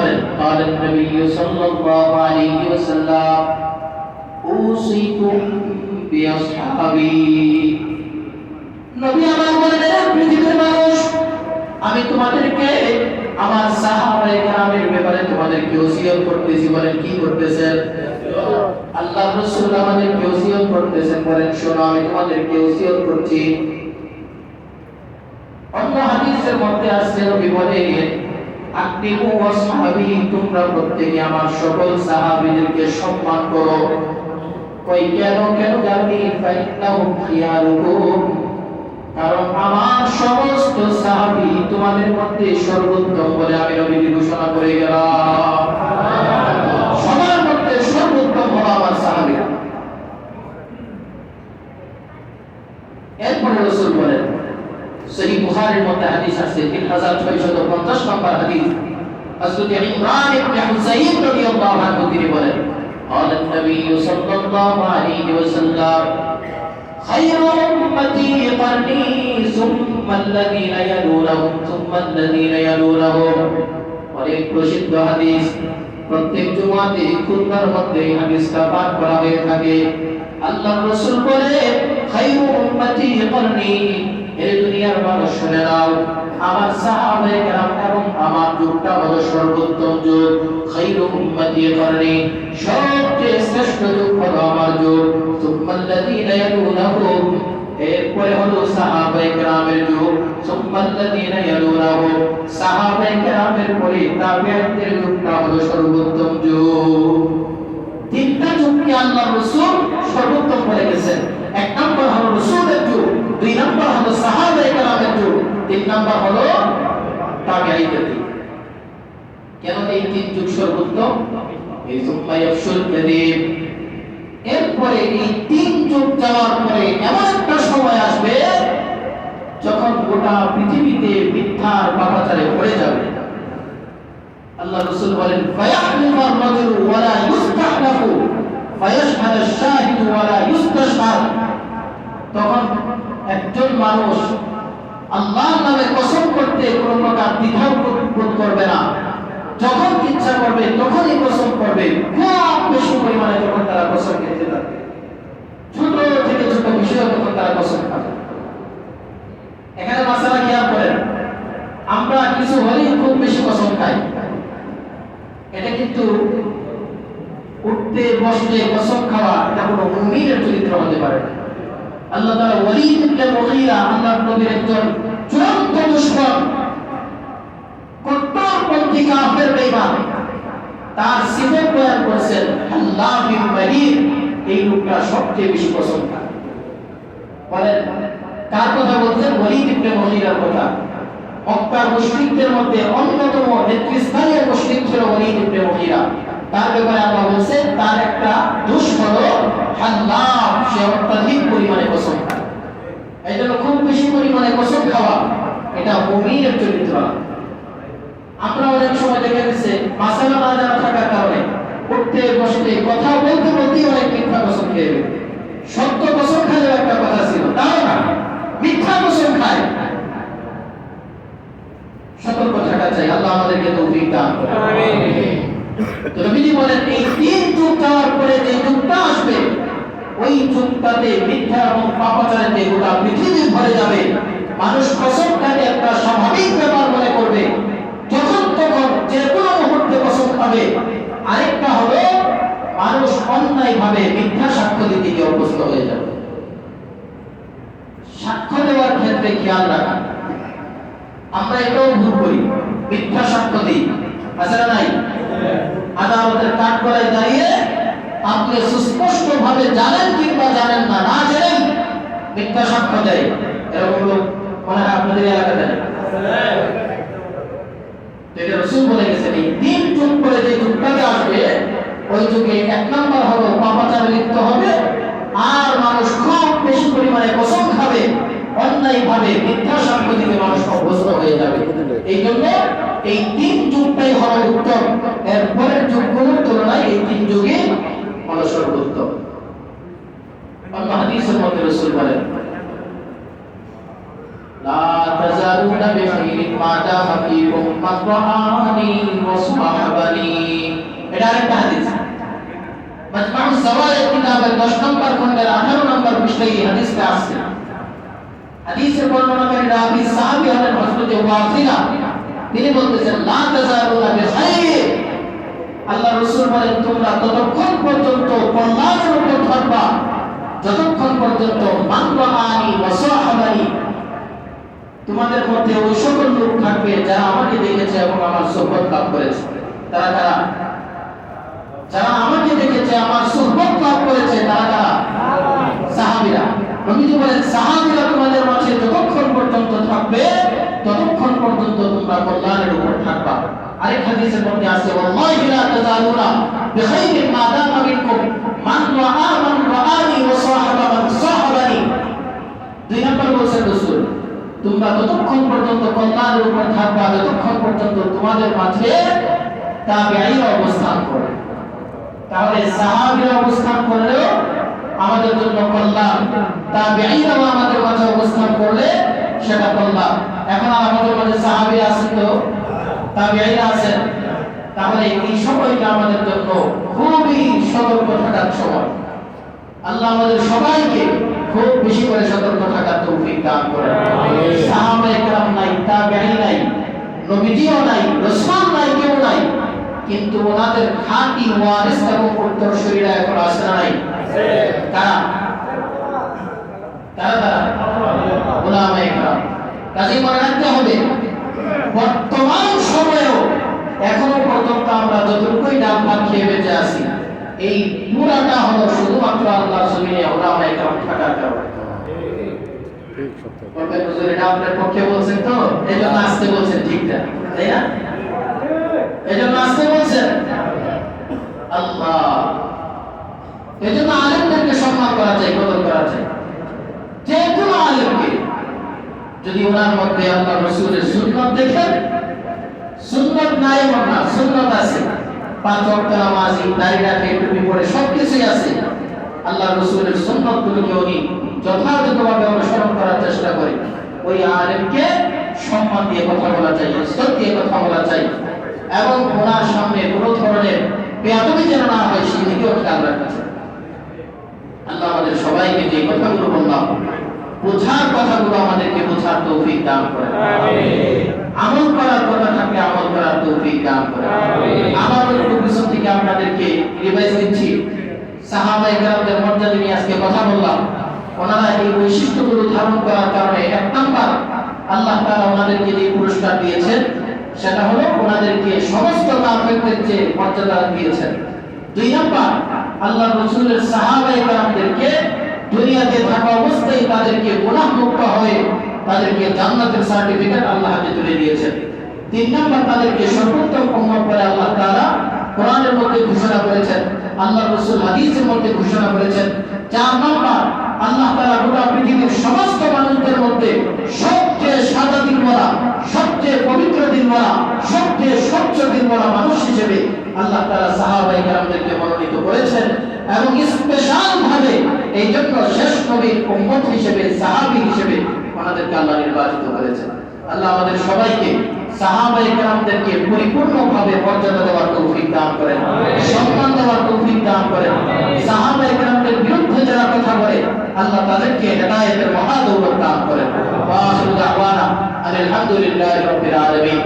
বলেন قال النبي صلى الله عليه وسلم اوصيكم باصحابي নবী আমার বলেন পৃথিবীর মানুষ আমি তোমাদেরকে আমার সাহাবায়ে কেরামের ব্যাপারে তোমাদেরকে ওসিয়ত করতেছি। বলেন কি করতেছেন? আল্লাহ রাসূল আমাদেরকে ওসিয়ত করতেছেন। বলেন শোনো আমি তোমাদেরকে ওসিয়ত করছি। অন্য হাদিসের মধ্যে আছে নবী বলেন আকিমু ওয়াসহাবি তোমরা প্রত্যেকে আমার সকল সাহাবীদেরকে সম্মান করো। কই কেন জানি ফাইন্নাহুম খিয়ারুকুম কারণ আমার সমস্ত সাহাবী তোমাদের মধ্যে সর্বোত্তম বলে আমি নবী ঘোষণা করে গেলাম। সবার মধ্যে সর্বোত্তম হলো আমার সাহাবীরা। এরপরে রাসূল বলেন সহিহ বুখারীর মধ্যে হাদিস আছে 3650 নম্বর হাদিস হযরত ইমরান ইবনে হুসাইন রাদিয়াল্লাহু আনহু তিনি বলেন قال النبي صلى الله عليه وسلم خير امتي قرني ثم الذين يلونهم ثم الذين يلونهم অনেক প্রসিদ্ধ হাদিস প্রত্যেক জুমাতে খুতবার মধ্যে এই হাদিসটা পাঠ করা হয়ে থাকে। আল্লাহর রাসূল বলে খায়রু উম্মতি করনি এই দুনিয়ার মানুষ শুনে নাও আমার সাহাবায়ে কেরাম এবং আমার যুগটা হলো সর্বোত্তম যুগ। খায়রু উম্মতি করনি সবচেয়ে শ্রেষ্ঠ যুগ হলো আমার যুগ। সুম্মাল্লাযীনা ইয়ালুনাহুম এরপরে হলো সাহাবায়ে কেরামের যুগ। সুম্মাল্লাযীনা ইয়ালুনাহুম সাহাবায়ে কেরামের পরে তাবিঈনদের যুগটা হলো সর্বোত্তম যুগ। তিনটা যুগকে আল্লাহর রাসূল সর্বোত্তম বলে গেছেন। এক নম্বর হলো রাসূলের যুগ, দুই নম্বর হলো সাহাবায়ে কেরামের যুগ, তিন নম্বর হলো তাবিঈনদের যুগ। কেন এই তিন যুগ সর্বোত্তম? এই সুম্মা ইয়াফশুল কাযিব এরপরে এই তিন যুগ যাওয়ার পরে এমন একটা সময় আসবে যখন গোটা পৃথিবীতে মিথ্যার পাপাচারে পড়ে যাবে। আল্লাহ রাসূল বলেন ফায়াহলিফু আর-রাজুলু ওয়া লা ইস্তাহলাফু ফায়াশহাদু আশ-শাহিদু ওয়া লা ইস্তাশহাদ তখন একজন মানুষ আল্লাহর নামে কসম করতে কোনো প্রকার দ্বিধা বোধ করবে না। যখন ইচ্ছা করবে তখনই কসম করবে। খুব বেশি পরিমাণে যখন তারা কসম খেতে থাকবে, ছোট থেকে ছোট বিষয়ে তখন তারা কসম খাবে। এখানে মাসালা খেয়াল করেন, আমরা কিছু হলেই খুব বেশি কসম খাই। এটা কিন্তু উঠতে বসতে কসম খাওয়া এটা কোনো মুমিনের চরিত্র হতে পারে না। আল্লাহ তাআলা ওয়ালিদ ইবনে মুগীরা আল্লাহর নবীর একজন চূড়ান্ত দুশমন, কট্টরপন্থী কাফের বেঈমান, তার সিফত বয়ান করেছেন আল্লাহ বিন ওয়ালিদ এই লোকটা সবচেয়ে বেশি কসম খায়। বলেন কার কথা বলছেন? ওয়ালিদ ইবনে মুগীরার কথা। মক্কার মুশরিকদের মধ্যে অন্যতম নেতৃস্থানীয় মুশরিক ছিল ওয়ালিদ ইবনে মুগীরা। তার ব্যাপারে আল্লাহ বলেন তার একটা দোষ হলো আল্লাহ সে অত্যাধিক পরিমাণে কসম খায়। এই জন্য খুব বেশি পরিমাণে কসম খাওয়া এটা মুমিনের চরিত্র। আমরা অনেক সময় দেখে গেছে মাসালা না জানা থাকার কারণে উঠতে বসতে কথা বলতে অনেক মিথ্যা কসম খেয়ে ফেলে। সত্য কসম খাওয়ার একটা কথা ছিল, তাও না, মিথ্যা কসম খায়। সতর্ক থাকা চাই। আল্লাহ আমাদেরকে তৌফিক দান করুন। আমিন। তো নবীজি বলেন এই তিন যুগ যাওয়ার পরে যে যুগটা আসবে ওই যুগটাতে মিথ্যা এবং পাপাচারে গোটা পৃথিবী ভরে যাবে। মানুষ কসমটাকে একটা স্বাভাবিক ব্যাপার মনে করবে, যখন তখন যে কোনো মুহূর্তে কসম খাবে। আরেকটা হলো মানুষ অন্যায়ভাবে মিথ্যা সাক্ষ্য দিতে গিয়ে অভ্যস্ত হয়ে যাবে। সাক্ষ্য দেওয়ার ক্ষেত্রে খেয়াল রাখা, আমরা এটাও ভুল করি, মিথ্যা সাক্ষ্য দিই। আসলে নাই আদালতের কাঠগড়ায় দাঁড়িয়ে আপনি সুস্পষ্ট ভাবে জানেন কিংবা জানেন না, না জেনেন মিথ্যা সাক্ষ্য দেয়। এরকম লোক মনে হয় আপনাদের এলাকাতে নেই। এটা রাসূল বলে গেছেন এই তিন যুগ পরে যে যুগটাতে আসবে ওই যুগে এক নম্বর হলো পাপাচারে লিপ্ত হবে, আর মানুষ খুব বেশি পরিমাণে কসম খাবে, অন্যায়ভাবে মিথ্যা সাক্ষ্য দিতে মানুষ অভ্যস্ত হয়ে যাবে। এই জন্য এই তিন যুগটাই হলো উত্তম। এর পরের যুগগুলোর তুলনায় এই তিন যুগে হলো সর্বোত্তম। অন্য হাদিসের মধ্যে রাসূল বলেন لا تزالون بخير ما دام فيكم من رآني وصحبه এটা আরেকটা হাদিস। মাজমাউজ যাওয়ায়েদ কিতাবের 10 নম্বর খণ্ডের 18 নম্বর পৃষ্ঠায় এই হাদিসটা আছে। হাদিসের বর্ণনাকারী রাবী সাহাবী হলেন হযরত ওয়াসিলা। তিনি বলতেছেন লা তাযালুনা বিখাইর। আল্লাহ রাসূল বলেন তোমরা ততক্ষণ পর্যন্ত কল্যাণের উপর থাকবা যতক্ষণ পর্যন্ত মান রাআনি ওয়া সাহাবানি, তোমাদের মধ্যে ওই সকল লোক থাকবে যারা আমাকে দেখেছে এবং আমার সুহবত লাভ করেছে। তারা কারা? যারা আমাকে দেখেছে আমার সুহবত লাভ করেছে তারা কারা? সাহাবীরা। নবীজি বলেন সাহাবীরা তোমাদের মাঝে যতক্ষণ পর্যন্ত থাকবে ততক্ষণ পর্যন্ত তোমরা কল্যাণের উপর থাকবা। আরেক হাদিসের মধ্যে আছে ওয়াল্লাহি লা তাযালুনা বিখাইরিন মা দামা মিনকুম মান রাআনি ওয়া সাহাবা মান সাহাবানি। দুই নম্বর বলেছেন রাসূল তোমরা ততক্ষণ পর্যন্ত কল্যাণের উপর থাকবা যতক্ষণ পর্যন্ত তোমাদের মাঝে তাবেঈরা অবস্থান করে। তাহলে সাহাবীরা অবস্থান করলেও আমাদের জন্য কল্যাণ, তাবেঈরা আমাদের মাঝে অবস্থান করলে সেটা কল্যাণ। এখন আমাদের মাঝে সাহাবীরা আছেন তো তাবেঈরা আছেন, তাহলে এই সময়টা আমাদের জন্য খুবই সতর্ক থাকার সময়। আল্লাহ আমাদের সবাইকে খুব বেশি করে সতর্ক থাকার তৌফিক দান করেন। সাহাবায়ে কেরাম নাই, তাবেঈ নাই, নবীজিও নাই, রাসূল নাই, কেউ নাই, কিন্তু ওনাদের খাঁটি ওয়ারিস এবং উত্তরসূরিরা এখন আছে না নাই? কারা? উলামায়ে কেরাম। কাজেই মনে রাখতে হবে বর্তমান সময়েও এখনো পর্যন্ত আমরা যতটুকুই ডাল ভাত খেয়ে বেঁচে আছি এই পুরাটা হলো শুধুমাত্র আল্লাহর জমিনে উলামায়ে কেরাম থাকার কারণে। বলবেন হুজুর এটা আপনার পক্ষে বলছেন তো এজন্য আসতে বলছেন, ঠিক না? তাই না? এজন্য আসতে বলছেন আল্লাহ। এজন্য আলেমদেরকে সম্মান করা চাই, কদর করা চাই। যে কোনো আলেমকে যদি ওনার মধ্যে আল্লাহ রাসূলের সুন্নাত দেখেন, সুন্নাত নাই এমন না, সুন্নাত আছে, 5 ওয়াক্ত নামাজ, দাড়ি রাখে, টুপি পরে সবকিছুই আছে। আল্লাহ রাসূলের সুন্নাতগুলোকে উনি যথাযথভাবে অনুসরণ করার চেষ্টা করে। ওই আলেমকে সম্মান দিয়ে কথা বলা চাই, ইজ্জত দিয়ে কথা বলা চাই, এবং ওনার সামনে কোনো ধরনের বেয়াদবি যেন না হয় সেদিকেও খেয়াল রাখা চাই। আল্লাহ আমাদের সবাইকে যে কথাগুলো বললাম বোঝার কথাগুলো আমাদেরকে বোঝার তৌফিক দান করেন। আমল করার কথা থাকলে আমল করার তৌফিক দান করেন। আমার একটু পিছন থেকে আপনাদেরকে রিভাইজ দিচ্ছি। সাহাবায়ে কেরামদের মর্যাদা নিয়ে আজকে কথা বললাম। ওনারা এই বৈশিষ্ট্যগুলো ধারণ করার কারণে এক নাম্বার আল্লাহ তাআলা ওনাদেরকে যে পুরস্কার দিয়েছেন সেটা হলো ওনাদেরকে সমস্ত কাফেরদের যে মর্যাদা দিয়েছেন। 2 নাম্বার আল্লাহ রাসূলের সাহাবায়ে কেরামদেরকে দুনিয়াতে থাকা অবস্থায় তাদেরকে গুনাহ মুক্ত হয়ে তাদেরকে জান্নাতের সার্টিফিকেট আল্লাহ হাতে তুলে দিয়েছেন। 3 নাম্বার তাদেরকে সর্বোত্তম উম্মত বলে আল্লাহ তাআলা কোরআনের মধ্যে ঘোষণা করেছেন, আল্লাহ রাসূল হাদিসের মধ্যে ঘোষণা করেছেন। 4 নাম্বার আল্লাহ তাআলা গোটা পৃথিবীর সমস্ত মানুষদের মধ্যে সবচেয়ে সাদা দিলওয়ালা, সবচেয়ে পবিত্র দিলওয়ালা, সবচেয়ে স্বচ্ছ দিলওয়ালা মানুষ হিসেবে আল্লাহ তাআলা সাহাবায়ে কেরামদেরকে মনোনীত করেছেন এবং স্পেশাল ভাবে এই জন্য শেষ নবীর উম্মত হিসেবে, সাহাবী হিসেবে ওনাদেরকে আল্লাহ নির্বাচিত করেছেন। আল্লাহ আমাদের সবাইকে সাহাবায়ে কেরামদেরকে পরিপূর্ণভাবে মর্যাদা দেওয়ার তৌফিক দান করেন, সম্মান দেওয়ার তৌফিক দান করেন। সাহাবায়ে কেরামদের বিরুদ্ধে যারা কথা বলে আল্লাহ তাদেরকে হেদায়েতের মহা দৌলত দান করেন। ওয়া আখিরু দাওয়ানা আলহামদুলিল্লাহি রাব্বিল আলামিন।